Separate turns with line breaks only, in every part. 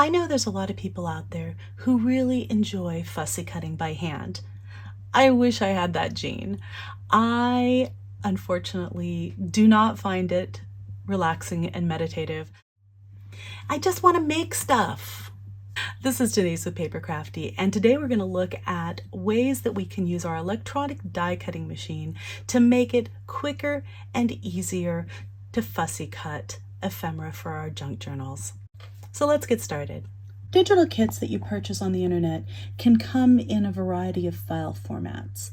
I know there's a lot of people out there who really enjoy fussy cutting by hand. I wish I had that gene. I unfortunately do not find it relaxing and meditative. I just want to make stuff. This is Denise with Paper Crafty, and today we're going to look at ways that we can use our electronic die cutting machine to make it quicker and easier to fussy cut ephemera for our junk journals. So let's get started. Digital kits that you purchase on the internet can come in a variety of file formats.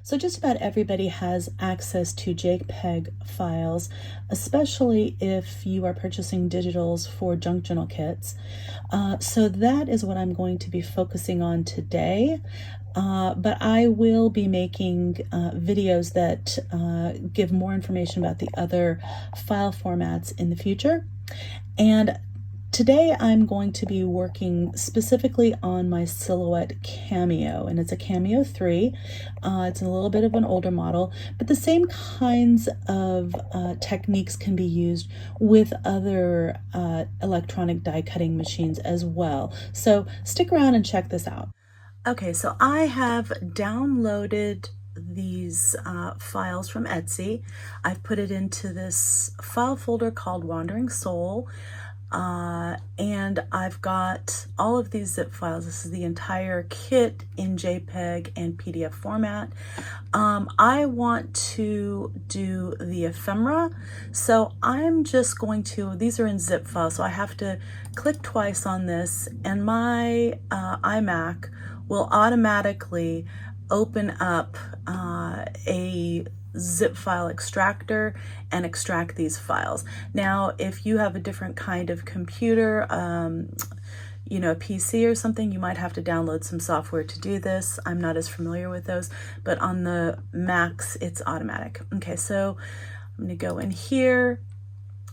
So just about everybody has access to JPG files, especially if you are purchasing digitals for junk journal kits. So that is what I'm going to be focusing on today. But I will be making videos that give more information about the other file formats in the future. And today I'm going to be working specifically on my Silhouette Cameo, and it's a Cameo 3. It's a little bit of an older model, but the same kinds of techniques can be used with other electronic die cutting machines as well. So stick around and check this out. Okay, so I have downloaded these files from Etsy. I've put it into this file folder called Wandering Soul. And I've got all of these zip files. This is the entire kit in JPEG and PDF format. I want to do the ephemera, so I'm just going to, these are in zip files, so I have to click twice on this, and my iMac will automatically open up a zip file extractor and extract these files. Now, if you have a different kind of computer, you know, a PC or something, you might have to download some software to do this. I'm not as familiar with those, but on the Macs, it's automatic. Okay, so I'm gonna go in here.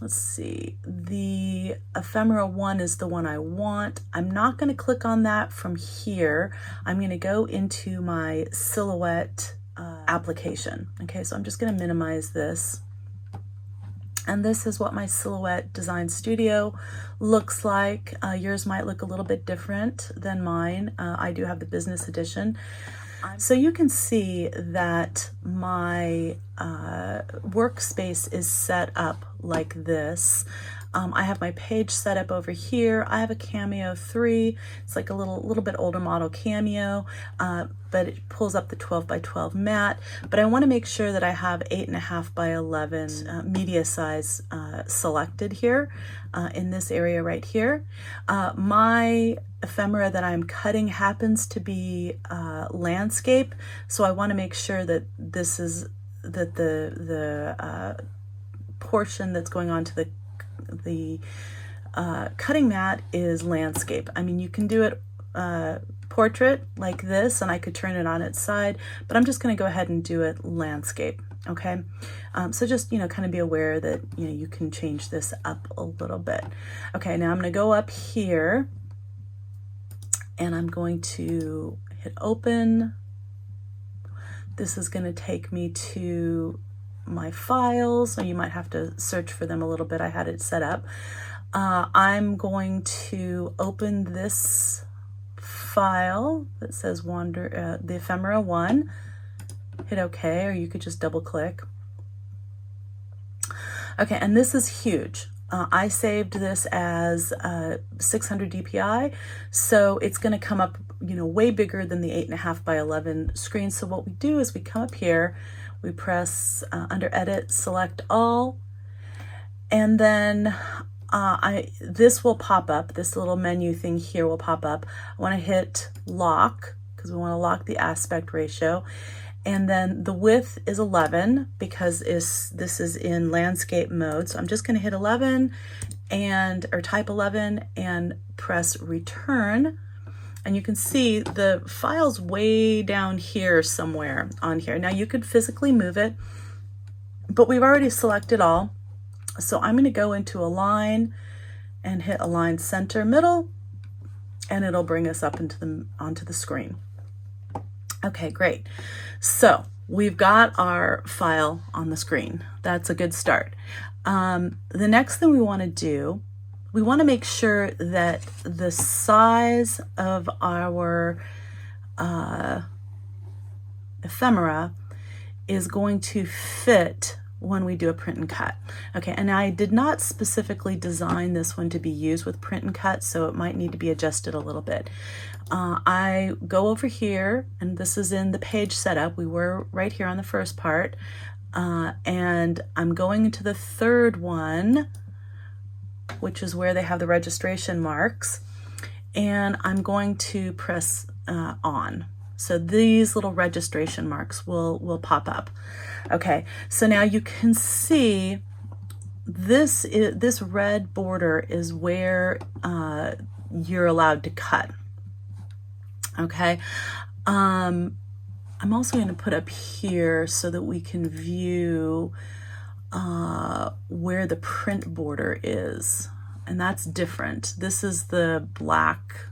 Let's see, the ephemera 1 is the one I want. I'm not gonna click on that from here. I'm gonna go into my Silhouette application. Okay, so I'm just going to minimize this. And this is what my Silhouette Design Studio looks like. Yours might look a little bit different than mine. I do have the business edition. So you can see that my workspace is set up like this. I have my page set up over here. I have a Cameo 3. It's like a little bit older model Cameo, but it pulls up the 12 by 12 mat. But I want to make sure that I have 8.5 by 11 media size selected here in this area right here. My ephemera that I'm cutting happens to be landscape, so I want to make sure that this is the portion that's going on to the cutting mat is landscape. I mean, you can do it portrait like this, and I could turn it on its side, but I'm just going to go ahead and do it landscape. Okay, so just, you know, kind of be aware that, you know, you can change this up a little bit. Okay, now I'm going to go up here and I'm going to hit open. This is going to take me to my files, so you might have to search for them a little bit. I had it set up. I'm going to open this file that says the ephemera 1. Hit OK, or you could just double click. Okay, and this is huge. I saved this as 600 DPI, so it's going to come up, you know, way bigger than the 8.5 by 11 screen. So what we do is we come up here, we press under Edit, select all, and then this will pop up. This little menu thing here will pop up. I want to hit lock because we want to lock the aspect ratio. And then the width is 11 because this is in landscape mode. So I'm just going to hit 11 or type 11 and press return. And you can see the file's way down here somewhere on here. Now you could physically move it, but we've already selected all. So I'm going to go into Align and hit Align Center Middle, and it'll bring us up onto the screen. Okay, great. So we've got our file on the screen. That's a good start. The next thing we want to do, we want to make sure that the size of our ephemera is going to fit when we do a print and cut. Okay, and I did not specifically design this one to be used with print and cut, so it might need to be adjusted a little bit. I go over here, and this is in the page setup. We were right here on the first part, and I'm going into the third one, which is where they have the registration marks, and I'm going to press on. So these little registration marks will pop up. Okay, so now you can see this red border is where you're allowed to cut. Okay, I'm also going to put up here so that we can view where the print border is, and that's different. This is the black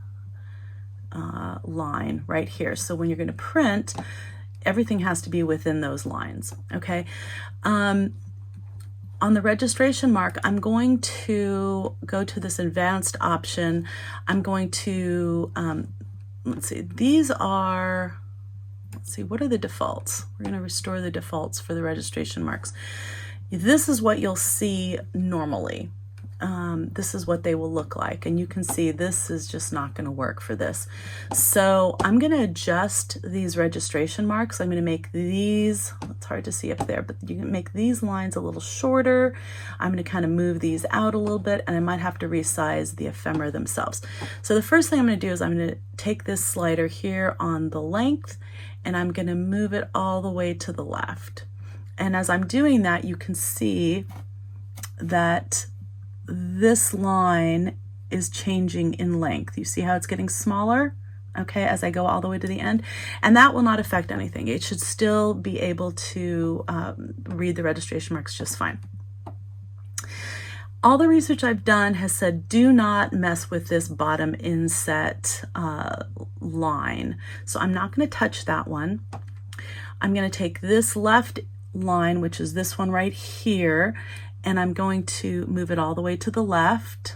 line right here. So when you're going to print, everything has to be within those lines. Okay. On the registration mark, I'm going to go to this advanced option. I'm going to, let's see, what are the defaults? We're going to restore the defaults for the registration marks. This is what you'll see normally. This is what they will look like, and you can see this is just not going to work for this. So I'm going to adjust these registration marks. I'm going to make these, it's hard to see up there, but you can make these lines a little shorter. I'm going to kind of move these out a little bit, and I might have to resize the ephemera themselves. So the first thing I'm going to do is I'm going to take this slider here on the length, and I'm going to move it all the way to the left. And as I'm doing that, you can see that this line is changing in length. You see how it's getting smaller, okay, as I go all the way to the end, and that will not affect anything. It should still be able to read the registration marks just fine. All the research I've done has said do not mess with this bottom inset line, so I'm not going to touch that one. I'm going to take this left line, which is this one right here, and I'm going to move it all the way to the left.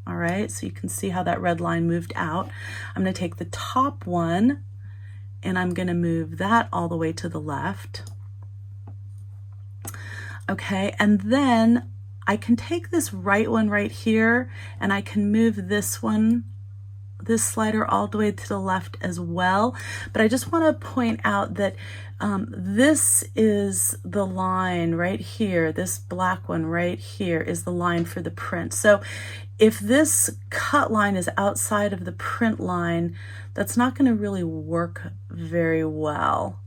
All right, so you can see how that red line moved out. I'm going to take the top one, and I'm going to move that all the way to the left. Okay, and then I can take this right one right here, and I can move this one, this slider, all the way to the left as well. But I just want to point out that this is the line right here. This black one right here is the line for the print. So if this cut line is outside of the print line, that's not going to really work very well.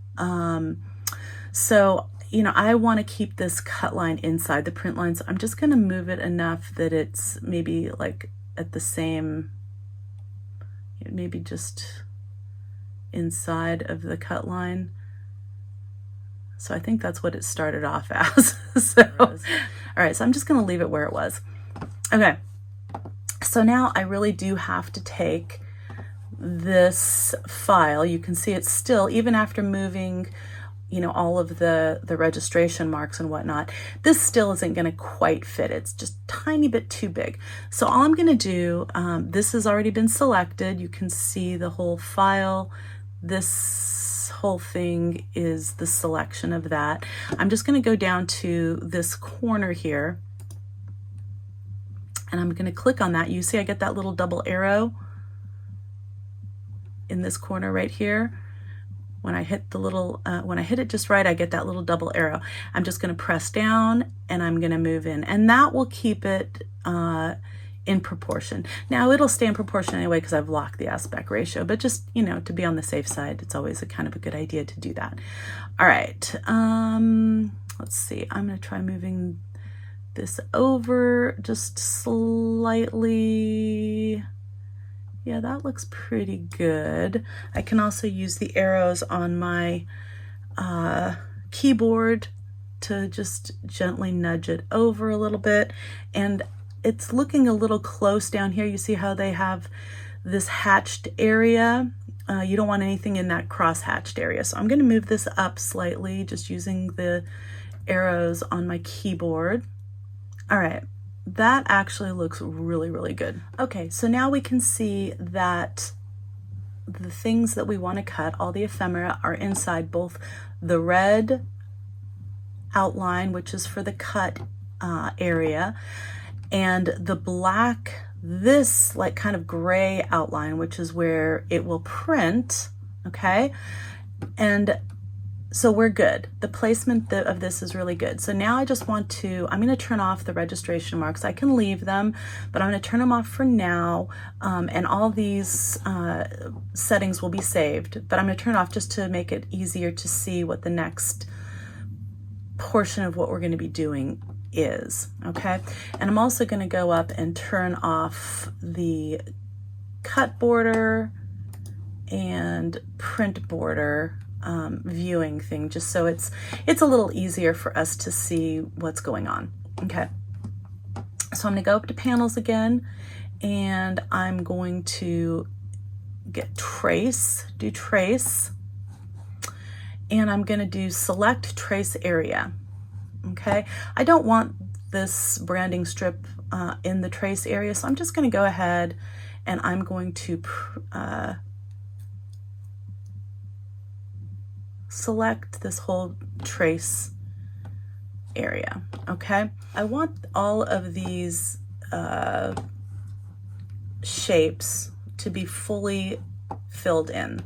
So, you know, I want to keep this cut line inside the print line. So I'm just going to move it enough that it's maybe like at the same, maybe just inside of the cut line. So I think that's what it started off as. All right, so I'm just going to leave it where it was. Okay, so now I really do have to take this file. You can see it's still, even after moving, you know, all of the registration marks and whatnot, this still isn't going to quite fit. It's just a tiny bit too big. So all I'm going to do, this has already been selected. You can see the whole file. This whole thing is the selection of that. I'm just going to go down to this corner here, and I'm going to click on that. You see I get that little double arrow in this corner right here. When I hit the little, when I hit it just right, I get that little double arrow. I'm just going to press down, and I'm going to move in, and that will keep it in proportion. Now it'll stay in proportion anyway because I've locked the aspect ratio, but just, you know, to be on the safe side, it's always a kind of a good idea to do that. All right, let's see. I'm going to try moving this over just slightly. Yeah, that looks pretty good. I can also use the arrows on my keyboard to just gently nudge it over a little bit. And it's looking a little close down here. You see how they have this hatched area? You don't want anything in that cross-hatched area. So I'm going to move this up slightly, just using the arrows on my keyboard. All right. that actually looks really, really good. Okay, so now we can see that the things that we want to cut, all the ephemera, are inside both the red outline, which is for the cut area, and the black, this like kind of gray outline, which is where it will print, okay? And so we're good. The placement of this is really good. So now I just want to, I'm gonna turn off the registration marks. I can leave them, but I'm gonna turn them off for now. And all these settings will be saved, but I'm gonna turn it off just to make it easier to see what the next portion of what we're gonna be doing is, okay? And I'm also gonna go up and turn off the cut border and print border viewing thing, just so it's a little easier for us to see what's going on. Okay, so I'm gonna go up to panels again, and I'm going to get trace, do trace, and I'm gonna do select trace area. Okay, I don't want this branding strip in the trace area, so I'm just gonna go ahead and I'm going to select this whole trace area, okay? I want all of these shapes to be fully filled in.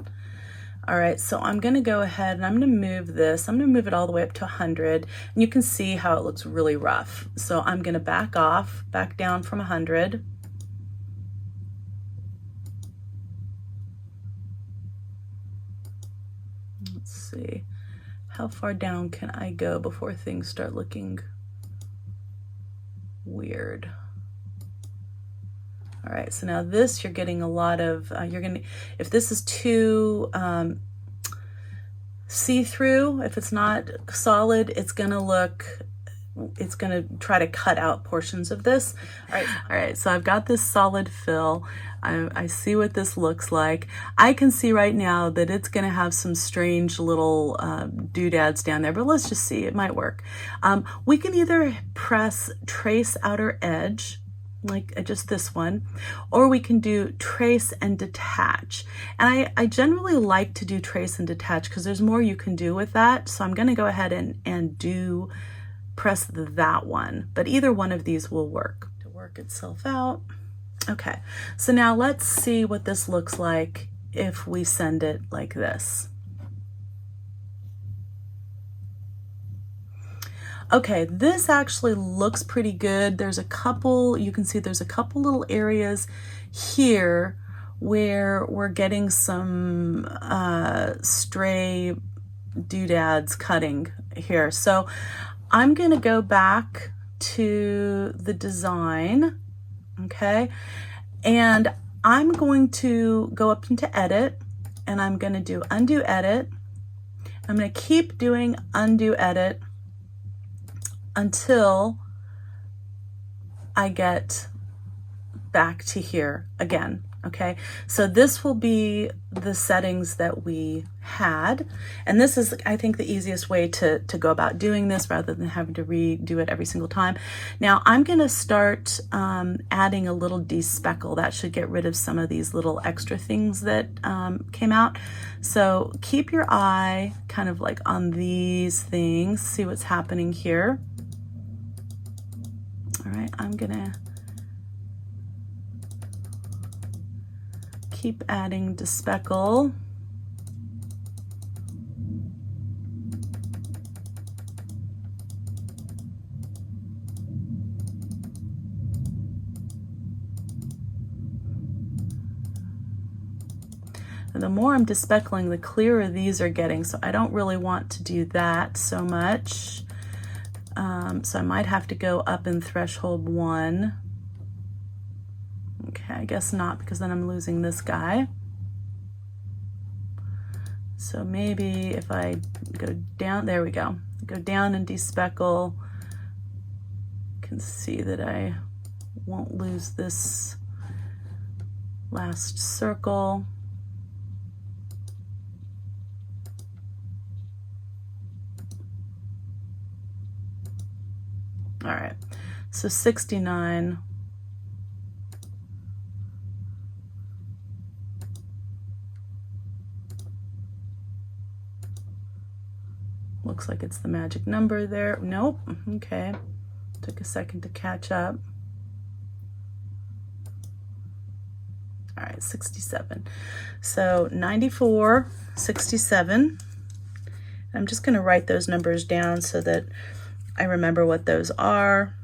All right, so I'm gonna go ahead and I'm gonna move this. I'm gonna move it all the way up to 100, and you can see how it looks really rough. So I'm gonna back off, back down from 100. Let's see, how far down can I go before things start looking weird? All right, so now this, you're getting a lot of, if this is too see-through, if it's not solid, it's gonna try to cut out portions of this. All right, so I've got this solid fill. I see what this looks like. I can see right now that it's gonna have some strange little doodads down there, but let's just see, it might work. We can either press trace outer edge, like just this one, or we can do trace and detach. And I generally like to do trace and detach because there's more you can do with that. So I'm gonna go ahead and press that one, but either one of these will work to work itself out. Okay, so now let's see what this looks like if we send it like this. Okay, this actually looks pretty good. There's a couple, you can see there's a couple little areas here where we're getting some stray doodads cutting here. So I'm gonna go back to the design, okay? And I'm going to go up into edit, and I'm gonna do undo edit. I'm gonna keep doing undo edit until I get back to here again, okay? So this will be the settings that we had, and this is, I think, the easiest way to go about doing this rather than having to redo it every single time. Now I'm gonna start adding a little despeckle. That should get rid of some of these little extra things that came out. So keep your eye kind of like on these things, see what's happening here. All right, I'm gonna keep adding despeckle. And the more I'm despeckling, the clearer these are getting, so I don't really want to do that so much. So I might have to go up in threshold 1. Okay, I guess not, because then I'm losing this guy. So maybe if I go down, there we go. Go down and despeckle. You can see that I won't lose this last circle. All right, So 69. Looks like it's the magic number there. Nope. Okay. Took a second to catch up. All right, 67. So 94, 67. I'm just going to write those numbers down so that I remember what those are.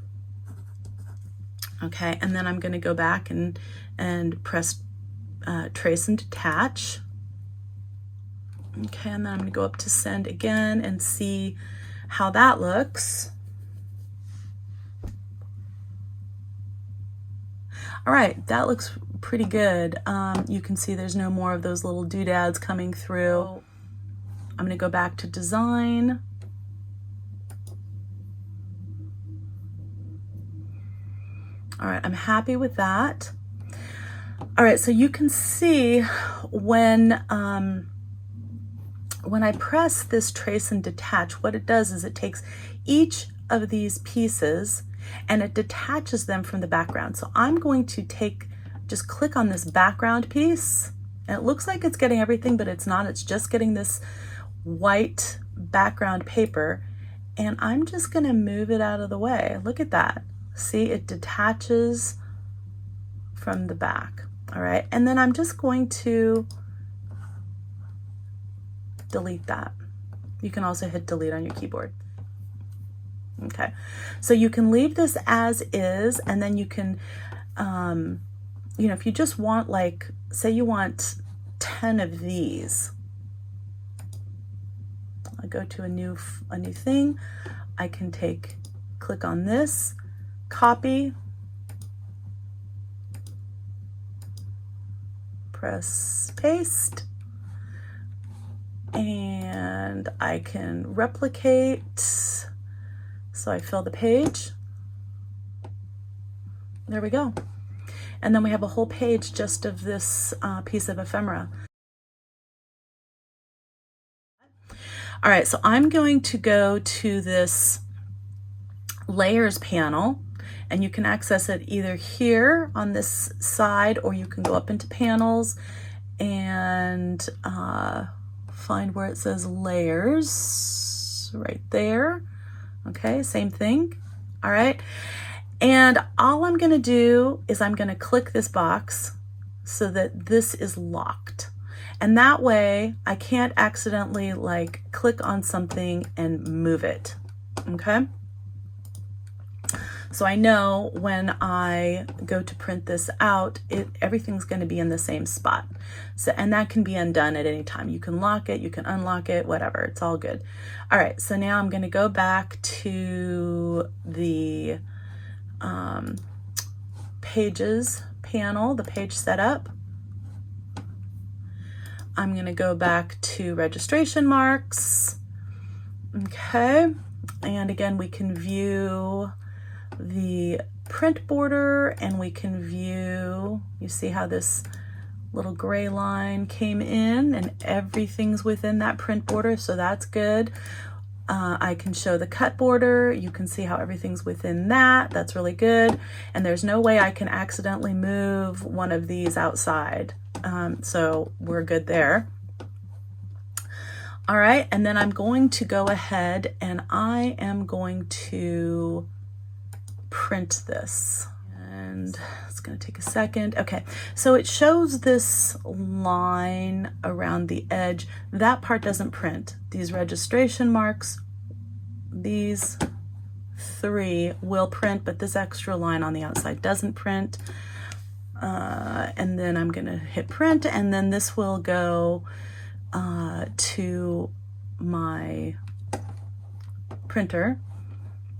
Okay, and then I'm going to go back and press trace and detach. Okay, and then I'm going to go up to send again and see how that looks. All right, that looks pretty good. You can see there's no more of those little doodads coming through. I'm going to go back to design. All right, I'm happy with that. All right, so you can see when I press this trace and detach, what it does is it takes each of these pieces and it detaches them from the background. So I'm going to just click on this background piece, and it looks like it's getting everything, but it's not. It's just getting this white background paper, and I'm just gonna move it out of the way. Look at that. See, it detaches from the back. All right, and then I'm just going to delete that. You can also hit delete on your keyboard. Okay, so you can leave this as is, and then you can, you know, if you just want, like, say you want 10 of these, I go to a new thing, I can click on this, copy, press paste, and I can replicate. So I fill the page. There we go. And then we have a whole page just of this piece of ephemera. All right, so I'm going to go to this layers panel, and you can access it either here on this side, or you can go up into panels and find where it says layers right there. Okay, same thing. All right, and all I'm gonna do is I'm gonna click this box so that this is locked, and that way I can't accidentally like click on something and move it. Okay, so I know when I go to print this out, everything's going to be in the same spot. So, and that can be undone at any time. You can lock it, you can unlock it, whatever, it's all good. All right, so now I'm going to go back to the pages panel, the page setup. I'm going to go back to registration marks. Okay, and again, we can view the print border, and we can view, you see how this little gray line came in and everything's within that print border, so that's good. I can show the cut border, you can see how everything's within that, that's really good, and there's no way I can accidentally move one of these outside, so we're good there. All right, and then I'm going to go ahead and I am going to print this, and it's going to take a second. Okay, so it shows this line around the edge. That part doesn't print. These registration marks, these three will print, but this extra line on the outside doesn't print. And then I'm going to hit print, and then this will go to my printer.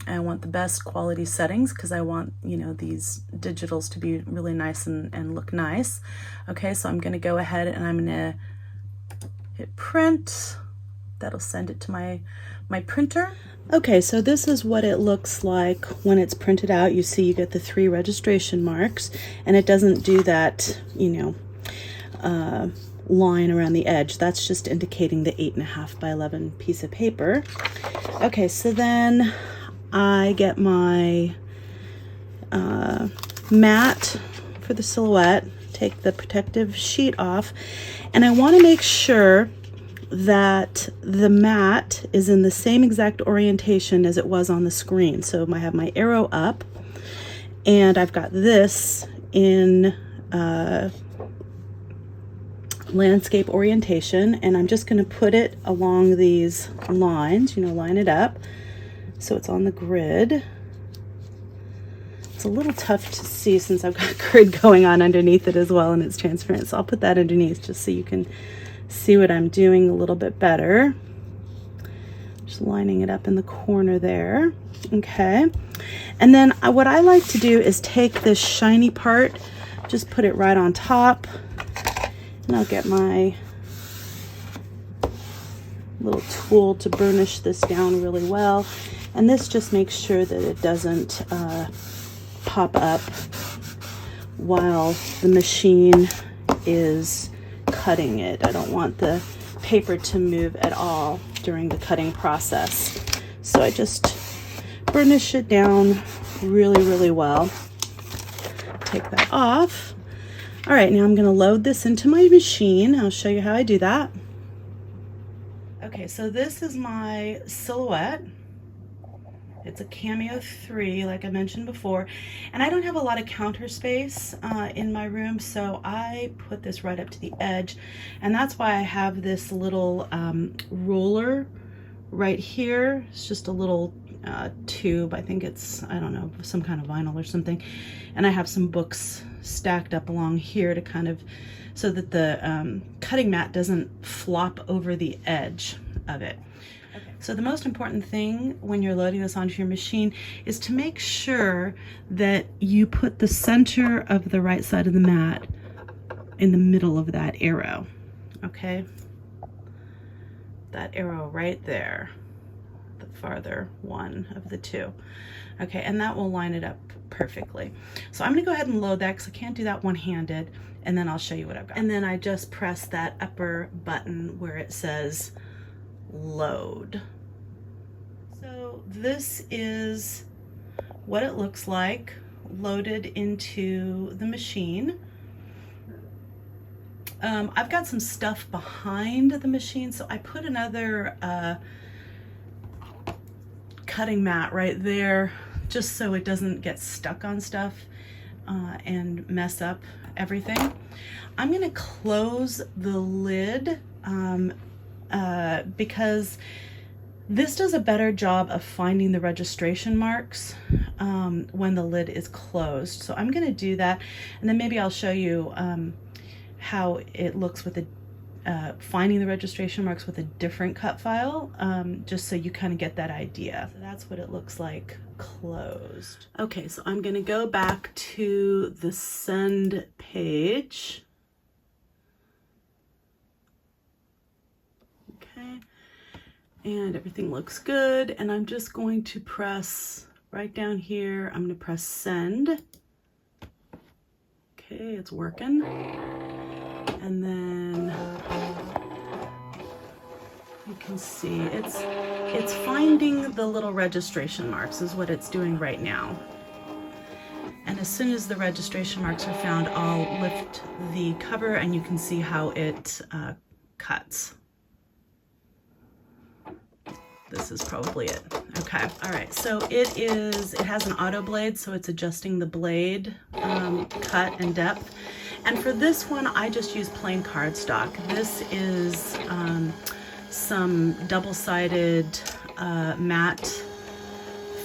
I want the best quality settings because I want, you know, these digitals to be really nice and look nice. Okay, so I'm going to go ahead and I'm going to hit print. That'll send it to my printer. Okay, so this is what it looks like when it's printed out. You see you get the 3 registration marks, and it doesn't do that, you know, line around the edge. That's just indicating the 8.5 by 11 piece of paper. Okay, so then I get my mat for the silhouette, take the protective sheet off, and I want to make sure that the mat is in the same exact orientation as it was on the screen. So I have my arrow up, and I've got this in landscape orientation, and I'm just going to put it along these lines, you know, line it up so it's on the grid. It's a little tough to see since I've got grid going on underneath it as well, and it's transparent, so I'll put that underneath just so you can see what I'm doing a little bit better. Just lining it up in the corner there. Okay, and then what I like to do is take this shiny part, just put it right on top, and I'll get my little tool to burnish this down really well. And this just makes sure that it doesn't pop up while the machine is cutting it. I don't want the paper to move at all during the cutting process. So I just burnish it down really, really well. Take that off. All right, now I'm going to load this into my machine. I'll show you how I do that. Okay, so this is my silhouette. It's a Cameo 3, like I mentioned before, and I don't have a lot of counter space in my room, so I put this right up to the edge, and that's why I have this little roller right here. It's just a little tube. I think it's, I don't know, some kind of vinyl or something, and I have some books stacked up along here to kind of, so that the cutting mat doesn't flop over the edge of it. Okay. So the most important thing when you're loading this onto your machine is to make sure that you put the center of the right side of the mat in the middle of that arrow. Okay, that arrow right there, the farther one of the two. Okay, and that will line it up perfectly. So I'm going to go ahead and load that because I can't do that one-handed, and then I'll show you what I've got. And then I just press that upper button where it says load. So this is what it looks like loaded into the machine. I've got some stuff behind the machine, so I put another cutting mat right there just so it doesn't get stuck on stuff and mess up everything. I'm going to close the lid because this does a better job of finding the registration marks when the lid is closed. So I'm going to do that, and then maybe I'll show you how it looks with finding the registration marks with a different cut file, just so you kind of get that idea. So that's what it looks like closed. Okay, so I'm going to go back to the send page. Okay, and everything looks good, and I'm just going to press right down here. I'm going to press send. Okay, it's working. And then you can see it's finding the little registration marks is what it's doing right now. And as soon as the registration marks are found, I'll lift the cover and you can see how it cuts. This is probably it. Okay, all right, so it has an auto blade, so it's adjusting the blade cut and depth. And for this one, I just use plain cardstock. This is some double-sided matte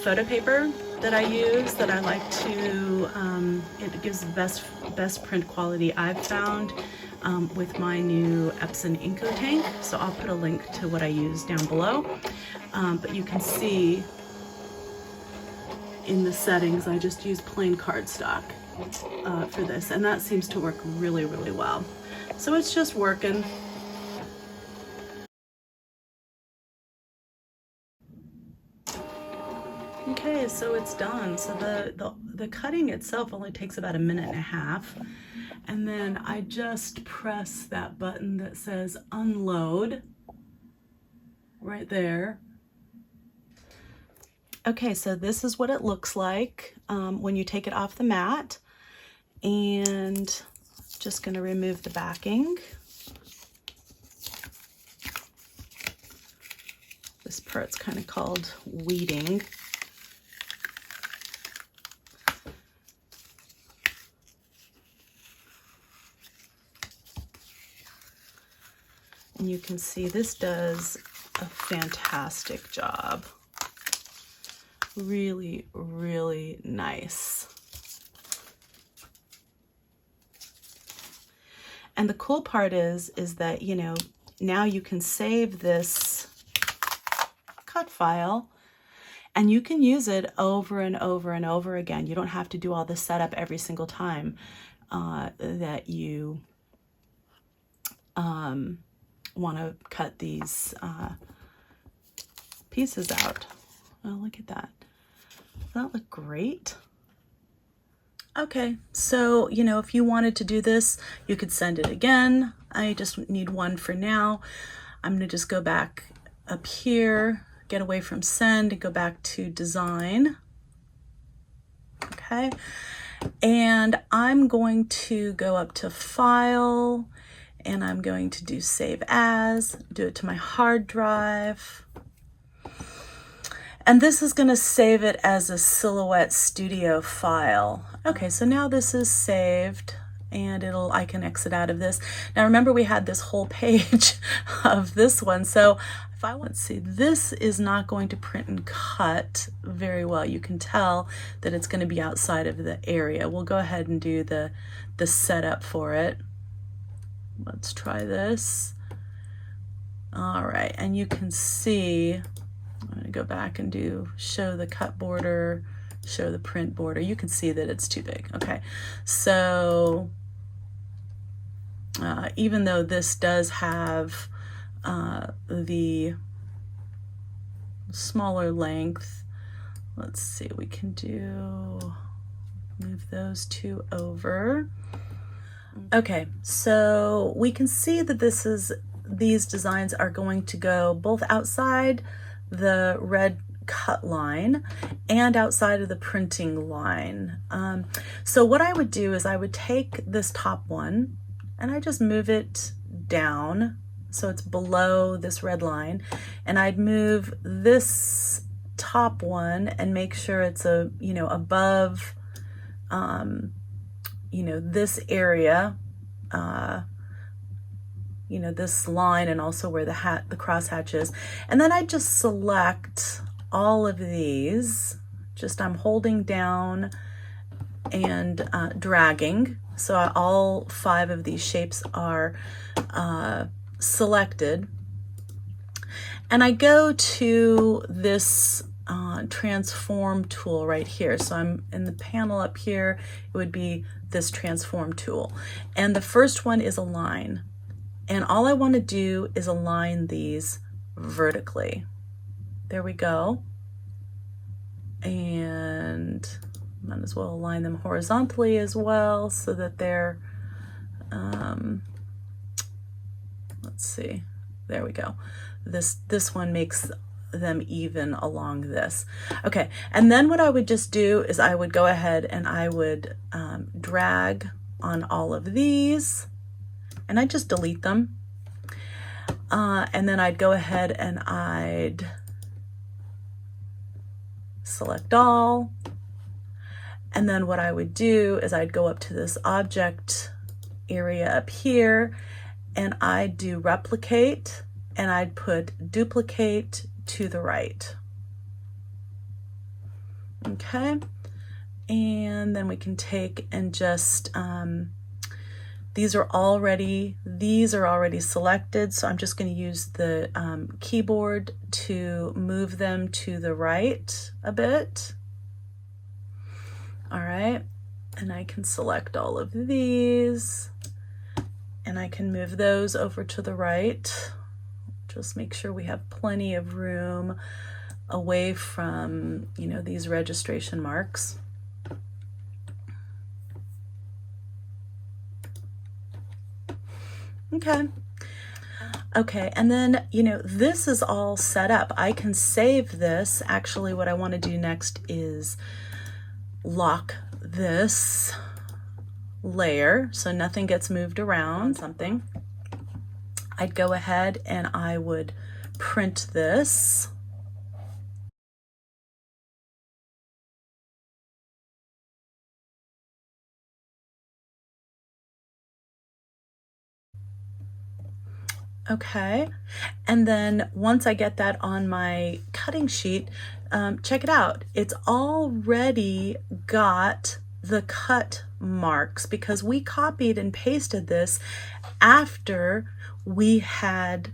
photo paper that I use that I like to, it gives the best print quality I've found with my new Epson Inco tank. So I'll put a link to what I use down below. But you can see in the settings, I just use plain cardstock for this, and that seems to work really, really well. So it's just working. Okay, so it's done. So the cutting itself only takes about 1.5 minutes, and then I just press that button that says unload right there. Okay, so this is what it looks like when you take it off the mat. And just going to remove the backing. This part's kind of called weeding. And you can see this does a fantastic job. Really, really nice. And the cool part is that, you know, now you can save this cut file and you can use it over and over and over again. You don't have to do all this setup every single time that you want to cut these pieces out. Oh, look at that. Doesn't that look great? Okay, so, you know, if you wanted to do this, you could send it again. I just need one for now. I'm going to just go back up here, get away from send, and go back to design. Okay, and I'm going to go up to file, and I'm going to do save as, do it to my hard drive. And this is going to save it as a Silhouette Studio file. Okay, so now this is saved and I can exit out of this. Now remember we had this whole page of this one. So if I want to see, this is not going to print and cut very well. You can tell that it's going to be outside of the area. We'll go ahead and do the setup for it. Let's try this. All right, and you can see, I'm going to go back and show the cut border, show the print border. You can see that it's too big. Okay, so even though this does have the smaller length, let's see, we can move those two over. Okay, so we can see that these designs are going to go both outside the red cut line and outside of the printing line. So what I would do is I would take this top one and I just move it down so it's below this red line, and I'd move this top one and make sure it's above this area, this line, and also where the crosshatch is. And then I just select all of these. I'm holding down and dragging. So all 5 of these shapes are selected. And I go to this transform tool right here. So I'm in the panel up here, it would be this transform tool. And the first one is align. And all I want to do is align these vertically. There we go. And might as well align them horizontally as well so that they're, let's see, there we go. This one makes them even along this. Okay, and then what I would just do is I would go ahead and I would drag on all of these, and I just delete them. And then I'd go ahead and I'd select all. And then what I would do is I'd go up to this object area up here and I'd do replicate, and I'd put duplicate to the right. Okay, and then we can take and just these are already selected, so I'm just going to use the keyboard to move them to the right a bit. All right, and I can select all of these and I can move those over to the right. Just make sure we have plenty of room away from, these registration marks. Okay, and then, this is all set up. I can save this. Actually, what I want to do next is lock this layer so nothing gets moved around something, I'd go ahead and I would print this. Okay, and then once I get that on my cutting sheet, check it out. It's already got the cut marks because we copied and pasted this after we had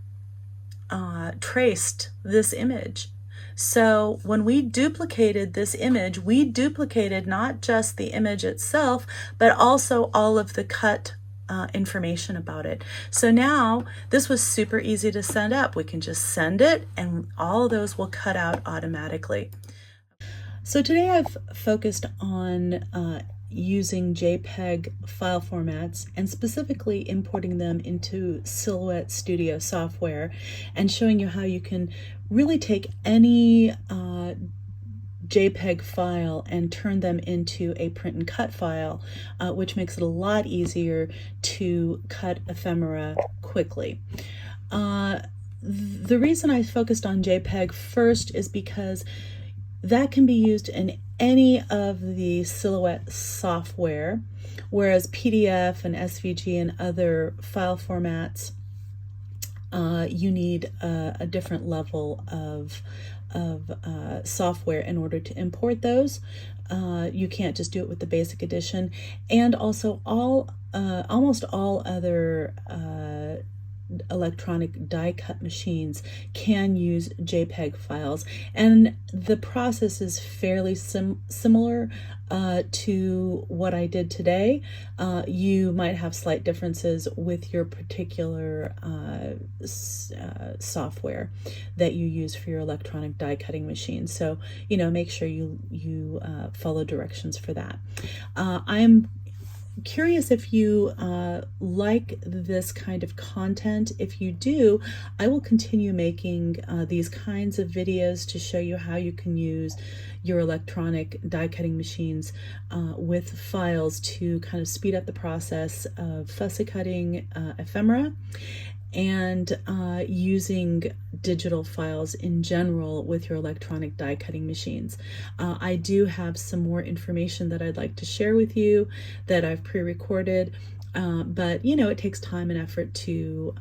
traced this image. So when we duplicated this image, we duplicated not just the image itself, but also all of the cut information about it. So now this was super easy to send up. We can just send it and all those will cut out automatically. So today I've focused on using JPEG file formats and specifically importing them into Silhouette Studio software and showing you how you can really take any JPEG file and turn them into a print and cut file, which makes it a lot easier to cut ephemera quickly. The reason I focused on JPEG first is because that can be used in any of the Silhouette software, whereas PDF and SVG and other file formats, you need a different level of software in order to import those. You can't just do it with the basic edition, and also almost all other electronic die cut machines can use JPEG files, and the process is fairly similar to what I did today. You might have slight differences with your particular software that you use for your electronic die cutting machine. So, make sure you follow directions for that. I'm curious if you like this kind of content. If you do, I will continue making these kinds of videos to show you how you can use your electronic die cutting machines with files to kind of speed up the process of fussy cutting ephemera and using digital files in general with your electronic die cutting machines. I do have some more information that I'd like to share with you that I've pre-recorded, but it takes time and effort to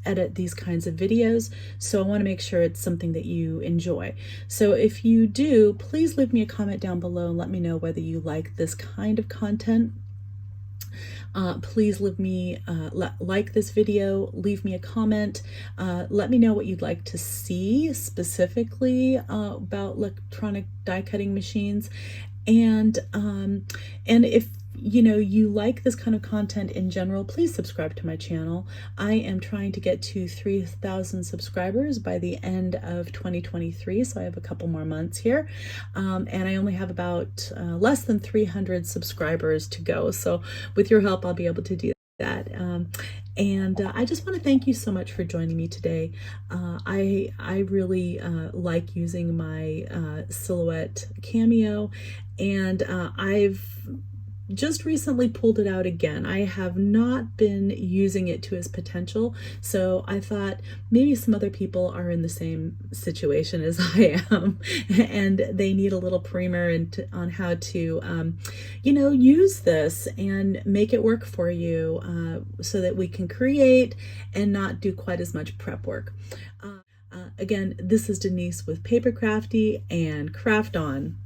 edit these kinds of videos, so I want to make sure it's something that you enjoy. So if you do, please leave me a comment down below and let me know whether you like this kind of content. Please leave me, like this video, leave me a comment, let me know what you'd like to see specifically about electronic die cutting machines, and if you like this kind of content in general, please subscribe to my channel. I am trying to get to 3,000 subscribers by the end of 2023, so I have a couple more months here, and I only have about less than 300 subscribers to go, so with your help I'll be able to do that. And I just want to thank you so much for joining me today. I really like using my Silhouette Cameo, and I've just recently pulled it out again. I have not been using it to its potential, so I thought maybe some other people are in the same situation as I am and they need a little primer on how to use this and make it work for you, so that we can create and not do quite as much prep work. Again, this is Denise with Paper Crafty, and craft on.